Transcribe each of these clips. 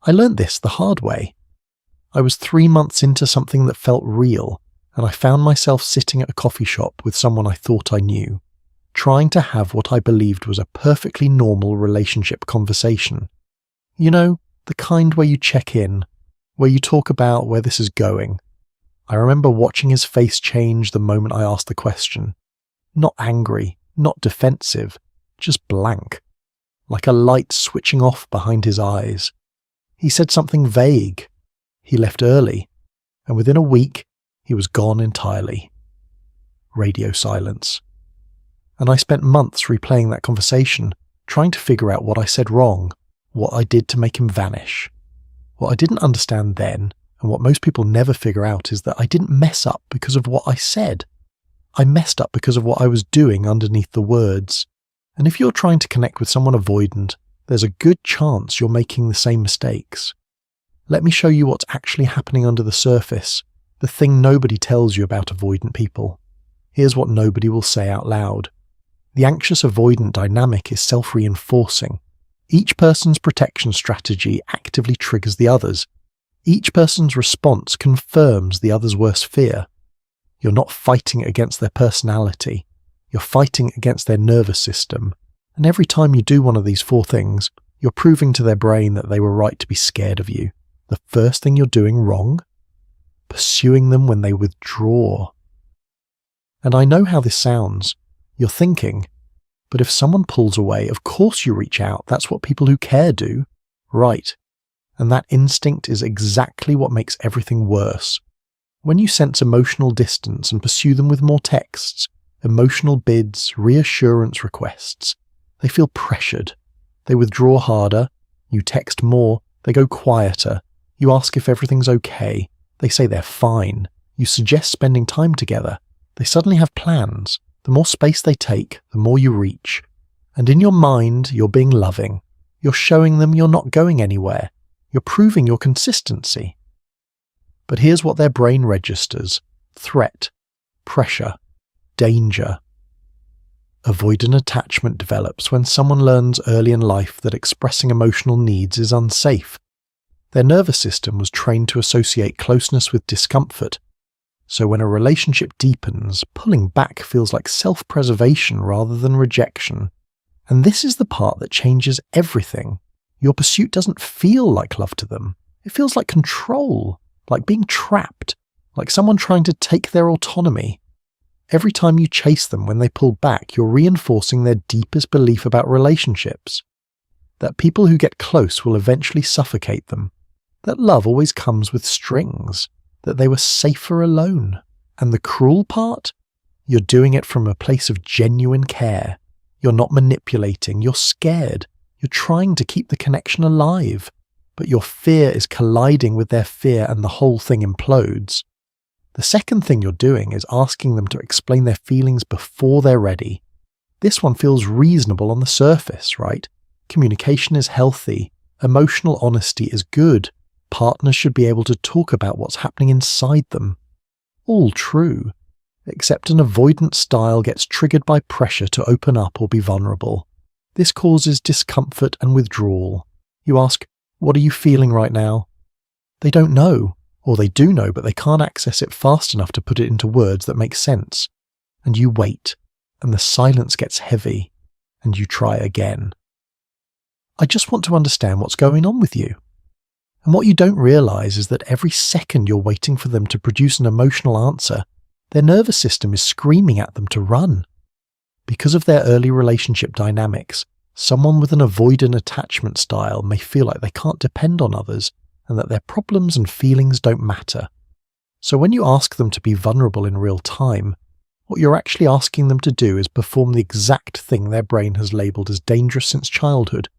I learned this the hard way. I was 3 months into something that felt real, and I found myself sitting at a coffee shop with someone I thought I knew, trying to have what I believed was a perfectly normal relationship conversation. You know, the kind where you check in, where you talk about where this is going. I remember watching his face change the moment I asked the question. Not angry, not defensive, just blank. Like a light switching off behind his eyes. He said something vague. He left early, and within a week, he was gone entirely. Radio silence. And I spent months replaying that conversation, trying to figure out what I said wrong, what I did to make him vanish. What I didn't understand then, and what most people never figure out, is that I didn't mess up because of what I said. I messed up because of what I was doing underneath the words. And if you're trying to connect with someone avoidant, there's a good chance you're making the same mistakes. Let me show you what's actually happening under the surface, the thing nobody tells you about avoidant people. Here's what nobody will say out loud. The anxious-avoidant dynamic is self-reinforcing. Each person's protection strategy actively triggers the others. Each person's response confirms the other's worst fear. You're not fighting against their personality. You're fighting against their nervous system. And every time you do one of these 4 things, you're proving to their brain that they were right to be scared of you. The first thing you're doing wrong? Pursuing them when they withdraw. And I know how this sounds. You're thinking, but if someone pulls away, of course you reach out. That's what people who care do. Right. And that instinct is exactly what makes everything worse. When you sense emotional distance and pursue them with more texts, emotional bids, reassurance requests, they feel pressured. They withdraw harder. You text more. They go quieter. You ask if everything's okay. They say they're fine. You suggest spending time together. They suddenly have plans. The more space they take, the more you reach. And in your mind, you're being loving. You're showing them you're not going anywhere. You're proving your consistency. But here's what their brain registers: threat, pressure, danger. Avoidant attachment develops when someone learns early in life that expressing emotional needs is unsafe. Their nervous system was trained to associate closeness with discomfort. So when a relationship deepens, pulling back feels like self-preservation rather than rejection. And this is the part that changes everything. Your pursuit doesn't feel like love to them. It feels like control, like being trapped, like someone trying to take their autonomy. Every time you chase them when they pull back, you're reinforcing their deepest belief about relationships. That people who get close will eventually suffocate them. That love always comes with strings. That they were safer alone. And the cruel part? You're doing it from a place of genuine care. You're not manipulating. You're scared. You're trying to keep the connection alive. But your fear is colliding with their fear and the whole thing implodes. The second thing you're doing is asking them to explain their feelings before they're ready. This one feels reasonable on the surface, right? Communication is healthy. Emotional honesty is good. Partners should be able to talk about what's happening inside them. All true. Except an avoidant style gets triggered by pressure to open up or be vulnerable. This causes discomfort and withdrawal. You ask, "What are you feeling right now?" They don't know. Or they do know, but they can't access it fast enough to put it into words that make sense. And you wait, and the silence gets heavy, and you try again. I just want to understand what's going on with you. And what you don't realize is that every second you're waiting for them to produce an emotional answer, their nervous system is screaming at them to run. Because of their early relationship dynamics, someone with an avoidant attachment style may feel like they can't depend on others and that their problems and feelings don't matter. So when you ask them to be vulnerable in real time, what you're actually asking them to do is perform the exact thing their brain has labeled as dangerous since childhood.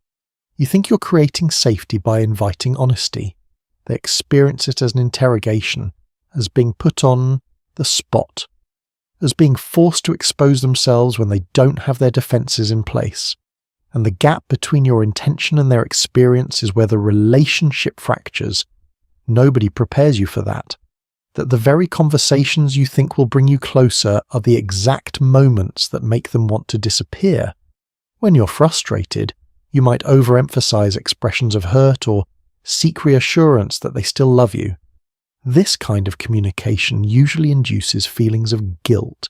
You think you're creating safety by inviting honesty. They experience it as an interrogation, as being put on the spot, as being forced to expose themselves when they don't have their defenses in place. And the gap between your intention and their experience is where the relationship fractures. Nobody prepares you for that. That the very conversations you think will bring you closer are the exact moments that make them want to disappear. When you're frustrated, you might overemphasize expressions of hurt or seek reassurance that they still love you. This kind of communication usually induces feelings of guilt,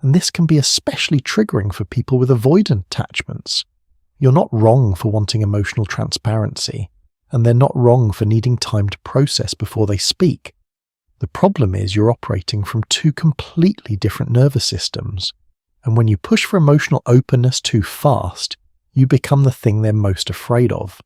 and this can be especially triggering for people with avoidant attachments. You're not wrong for wanting emotional transparency, and they're not wrong for needing time to process before they speak. The problem is you're operating from two completely different nervous systems, and when you push for emotional openness too fast, you become the thing they're most afraid of.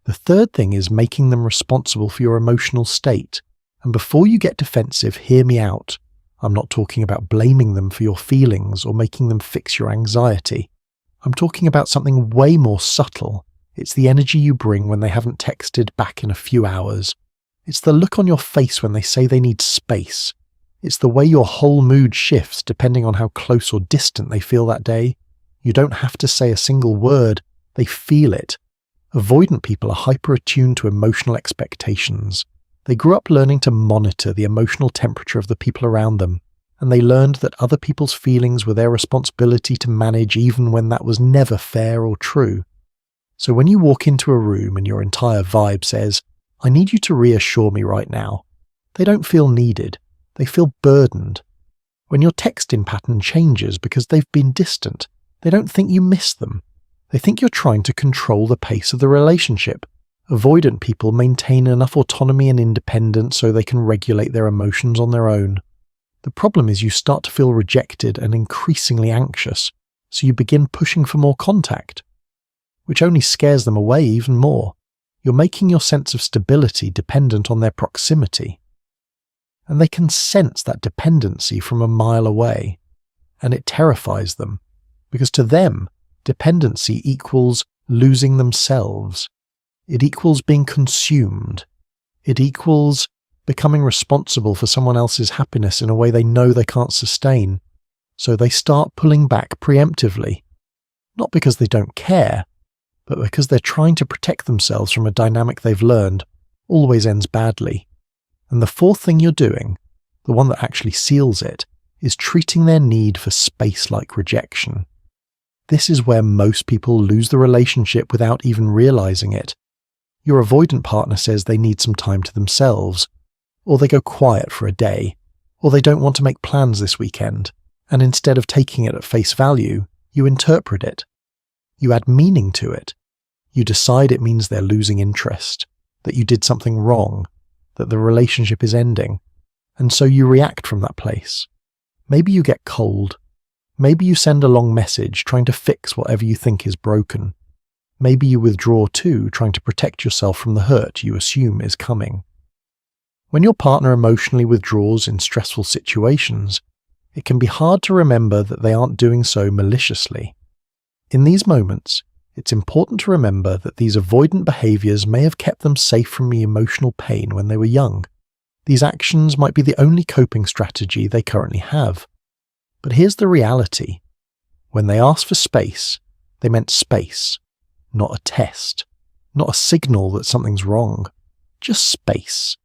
The third thing is making them responsible for your emotional state. And before you get defensive, hear me out. I'm not talking about blaming them for your feelings or making them fix your anxiety. I'm talking about something way more subtle. It's the energy you bring when they haven't texted back in a few hours. It's the look on your face when they say they need space. It's the way your whole mood shifts depending on how close or distant they feel that day. You don't have to say a single word. They feel it. Avoidant people are hyper-attuned to emotional expectations. They grew up learning to monitor the emotional temperature of the people around them, and they learned that other people's feelings were their responsibility to manage even when that was never fair or true. So when you walk into a room and your entire vibe says, "I need you to reassure me right now," they don't feel needed. They feel burdened. When your texting pattern changes because they've been distant, they don't think you miss them. They think you're trying to control the pace of the relationship. Avoidant people maintain enough autonomy and independence so they can regulate their emotions on their own. The problem is you start to feel rejected and increasingly anxious, so you begin pushing for more contact, which only scares them away even more. You're making your sense of stability dependent on their proximity. And they can sense that dependency from a mile away, and it terrifies them, because to them, dependency equals losing themselves. It equals being consumed. It equals becoming responsible for someone else's happiness in a way they know they can't sustain. So they start pulling back preemptively, not because they don't care, but because they're trying to protect themselves from a dynamic they've learned always ends badly. And the fourth thing you're doing, the one that actually seals it, is treating their need for space like rejection. This is where most people lose the relationship without even realizing it. Your avoidant partner says they need some time to themselves, or they go quiet for a day, or they don't want to make plans this weekend, and instead of taking it at face value, you interpret it. You add meaning to it. You decide it means they're losing interest, that you did something wrong, that the relationship is ending, and so you react from that place. Maybe you get cold. Maybe you send a long message trying to fix whatever you think is broken. Maybe you withdraw too, trying to protect yourself from the hurt you assume is coming. When your partner emotionally withdraws in stressful situations, it can be hard to remember that they aren't doing so maliciously. In these moments, it's important to remember that these avoidant behaviors may have kept them safe from the emotional pain when they were young. These actions might be the only coping strategy they currently have. But here's the reality. When they asked for space, they meant space. Not a test, not a signal that something's wrong, just space.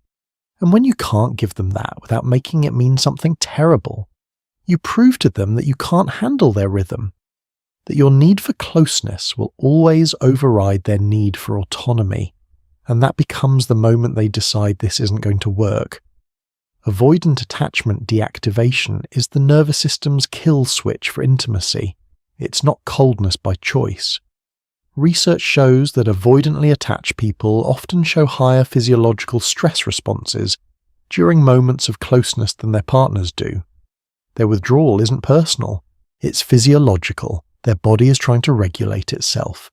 And when you can't give them that without making it mean something terrible, you prove to them that you can't handle their rhythm, that your need for closeness will always override their need for autonomy, and that becomes the moment they decide this isn't going to work. Avoidant attachment deactivation is the nervous system's kill switch for intimacy. It's not coldness by choice. Research shows that avoidantly attached people often show higher physiological stress responses during moments of closeness than their partners do. Their withdrawal isn't personal, it's physiological. Their body is trying to regulate itself.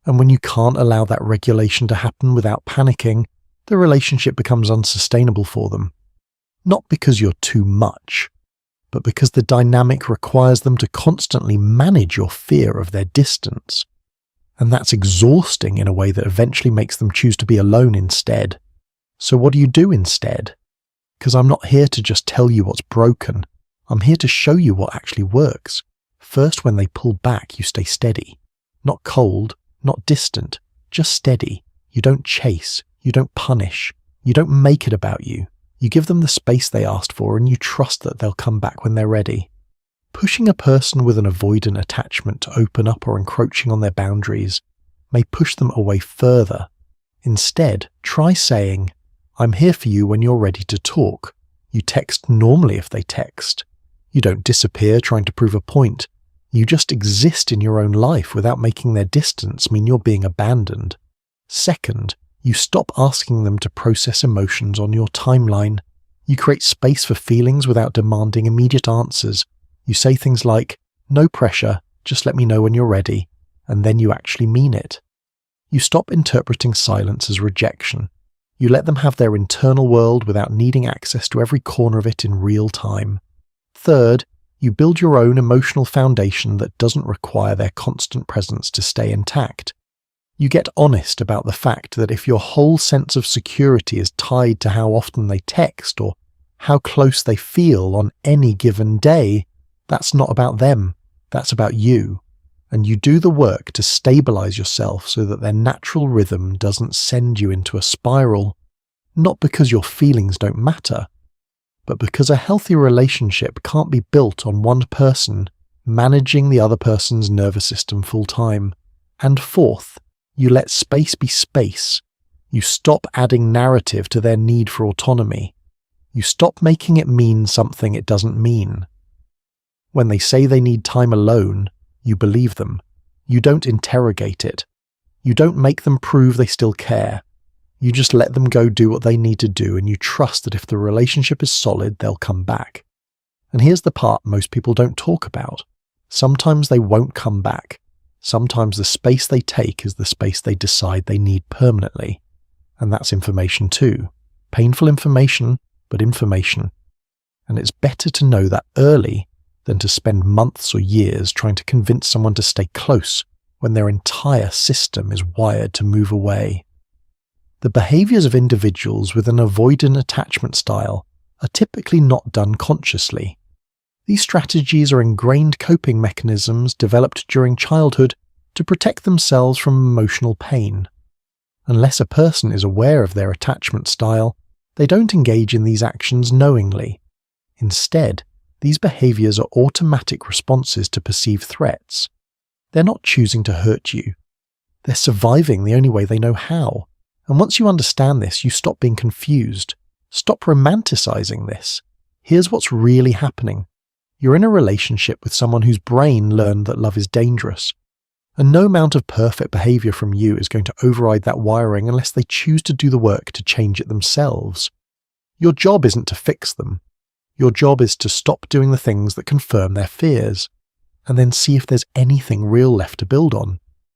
And when you can't allow that regulation to happen without panicking, the relationship becomes unsustainable for them. Not because you're too much, but because the dynamic requires them to constantly manage your fear of their distance. And that's exhausting in a way that eventually makes them choose to be alone instead. So what do you do instead? Because I'm not here to just tell you what's broken. I'm here to show you what actually works. First, when they pull back, you stay steady. Not cold, not distant, just steady. You don't chase, you don't punish, you don't make it about you. You give them the space they asked for and you trust that they'll come back when they're ready. Pushing a person with an avoidant attachment to open up or encroaching on their boundaries may push them away further, Instead, try saying, "I'm here for you when you're ready to talk." You text normally if they text. You don't disappear trying to prove a point. You just exist in your own life without making their distance mean you're being abandoned. Second, you stop asking them to process emotions on your timeline. You create space for feelings without demanding immediate answers. You say things like, "No pressure, just let me know when you're ready," and then you actually mean it. You stop interpreting silence as rejection. You let them have their internal world without needing access to every corner of it in real time. Third, you build your own emotional foundation that doesn't require their constant presence to stay intact. You get honest about the fact that if your whole sense of security is tied to how often they text or how close they feel on any given day, that's not about them, that's about you. And you do the work to stabilize yourself so that their natural rhythm doesn't send you into a spiral, not because your feelings don't matter, but because a healthy relationship can't be built on one person managing the other person's nervous system full time. And fourth, you let space be space. You stop adding narrative to their need for autonomy. You stop making it mean something it doesn't mean. When they say they need time alone, you believe them. You don't interrogate it. You don't make them prove they still care. You just let them go do what they need to do, and you trust that if the relationship is solid, they'll come back. And here's the part most people don't talk about. Sometimes they won't come back. Sometimes the space they take is the space they decide they need permanently. And that's information too. Painful information, but information. And it's better to know that early than to spend months or years trying to convince someone to stay close when their entire system is wired to move away. The behaviors of individuals with an avoidant attachment style are typically not done consciously. These strategies are ingrained coping mechanisms developed during childhood to protect themselves from emotional pain. Unless a person is aware of their attachment style, they don't engage in these actions knowingly. Instead, these behaviors are automatic responses to perceived threats. They're not choosing to hurt you. They're surviving the only way they know how. And once you understand this, you stop being confused. Stop romanticizing this. Here's what's really happening. You're in a relationship with someone whose brain learned that love is dangerous. And no amount of perfect behavior from you is going to override that wiring unless they choose to do the work to change it themselves. Your job isn't to fix them. Your job is to stop doing the things that confirm their fears, and then see if there's anything real left to build on.